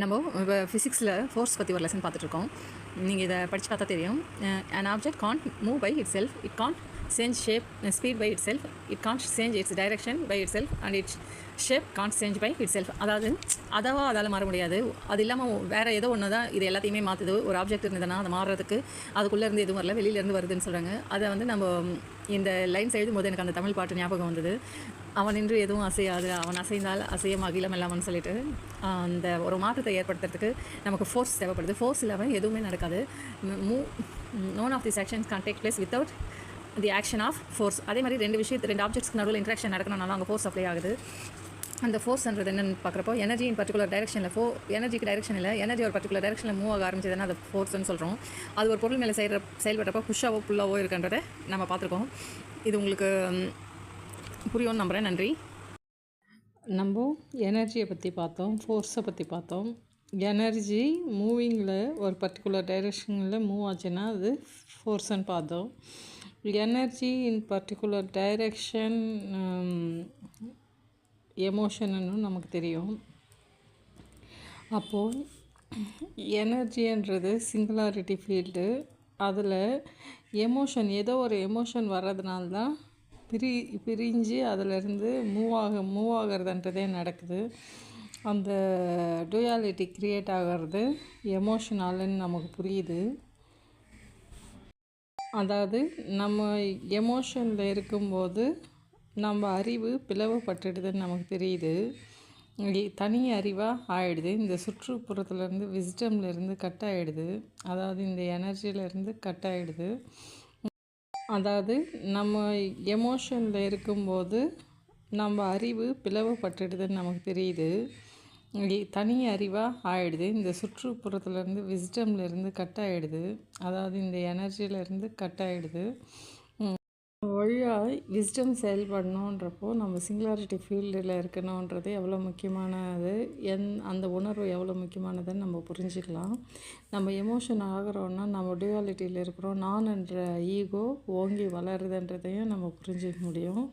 நம்ம இப்போ ஃபிசிக்ஸில் ஃபோர்ஸ் பற்றி ஒரு லெசன் பார்த்துட்ருக்கோம். நீங்கள் இதை படித்து பார்த்தா தெரியும். an object can't move by itself, it can't change shape speed by itself, it can't change its direction by itself and its shape can't change by itself. அதாவது அதால் மாற முடியாது. அது இல்லாமல் வேறு ஏதோ ஒன்று தான் இது எல்லாத்தையுமே மாற்றுது. ஒரு ஆப்ஜெக்ட் இருந்ததுன்னா அதை மாறுறதுக்கு அதுக்குள்ளேருந்து எதுவும் வரல, வெளியிலேருந்து வருதுன்னு சொல்கிறாங்க. அதை வந்து நம்ம இந்த லைன்ஸ் எழுதும் போது எனக்கு அந்த தமிழ் பாட்டு ஞாபகம் வந்தது. அவன் நின்று எதுவும் அசையாது, அவன் அசைந்தால் அசையும் அகிலம் இல்லாமன்னு சொல்லிட்டு அந்த ஒரு மாற்றத்தை ஏற்படுத்துறதுக்கு நமக்கு ஃபோர்ஸ் தேவைப்படுது. ஃபோர்ஸ் இல்லாமல் எதுவுமே நடக்காது. None of this actions can take place without the action of force. அதே மாதிரி ரெண்டு ஆப்ஜெக்ட்ஸ்க்கு நடுவில் இன்ட்ராக்ஷன் நடக்கணும்னாலும் அங்கே ஃபோர்ஸ் அப்ளை ஆகுது. அந்த ஃபோர்ஸ்ன்றது என்னென்னு பார்க்குறப்போ எனர்ஜி இன் பர்டிகுலர் டைரெக்ஷனில் எனர்ஜிக்கு டைரெக்ஷன் இல்லை, எனர்ஜி ஒரு பர்டிகுலர் டைரெக்ஷனில் மூவ் ஆக ஆரம்பிச்சதுன்னா அது ஃபோர்ஸ்ன்னு சொல்கிறோம். அது ஒரு பொருள் மேலே செயல்படுறப்போ புஷ்ஷாவோ புல்லாவோ இருக்குன்றதை நம்ம பார்த்துருக்கோம். இது உங்களுக்கு புரியும்னு நம்புகிறேன். நன்றி. நம்ம எனர்ஜியை பற்றி பார்த்தோம், ஃபோர்ஸை பற்றி பார்த்தோம். எனர்ஜி மூவிங்கில் ஒரு பர்டிகுலர் டைரெக்ஷனில் மூவ் ஆச்சுன்னா அது ஃபோர்ஸ்ன்னு பார்த்தோம். எனர்ஜி இன் பர்டிகுலர் டைரெக்ஷன் எமோஷன்னு நமக்கு தெரியும். அப்போது எனர்ஜின்றது சிங்குலாரிட்டி ஃபீல்டு. அதில் எமோஷன் ஏதோ ஒரு எமோஷன் வர்றதுனால தான் பிரிஞ்சு அதிலிருந்து மூவ் ஆகிறதுன்றதே நடக்குது. அந்த டூயாலிட்டி க்ரியேட் ஆகிறது எமோஷனாலுன்னு நமக்கு புரியுது. அதாவது நம்ம எமோஷனில் இருக்கும்போது நம்ம அறிவு பிளவுபட்டுடுதுன்னு நமக்கு தெரியுது. தனி அறிவாக ஆகிடுது. இந்த சுற்றுப்புறத்துலேருந்து விஸ்டம்லேருந்து கட் ஆகிடுது. அதாவது இந்த எனர்ஜியிலேருந்து கட் ஆகிடுது. அதாவது நம்ம எமோஷனில் இருக்கும்போது நம்ம அறிவு பிளவுபட்டுடுதுன்னு நமக்கு தெரியுது. தனி அறிவாக ஆகிடுது. இந்த சுற்றுப்புறத்துலேருந்து விஸ்டம்லேருந்து கட் ஆகிடுது. அதாவது இந்த எனர்ஜியிலேருந்து கட் ஆகிடுது. வழியாக விஸ்டம் செயல்படணுன்றப்போ நம்ம சிங்குலாரிட்டி ஃபீல்டில் இருக்கணுன்றது எவ்வளோ முக்கியமானது, அந்த உணர்வு எவ்வளோ முக்கியமானதுன்னு நம்ம புரிஞ்சுக்கலாம். நம்ம எமோஷன் ஆகிறோன்னா நம்ம டியூவாலிட்டியில் இருக்கிறோம். நான் என்ற ஈகோ ஓங்கி வளருதுன்றதையும் நம்ம புரிஞ்சிக்க முடியும்.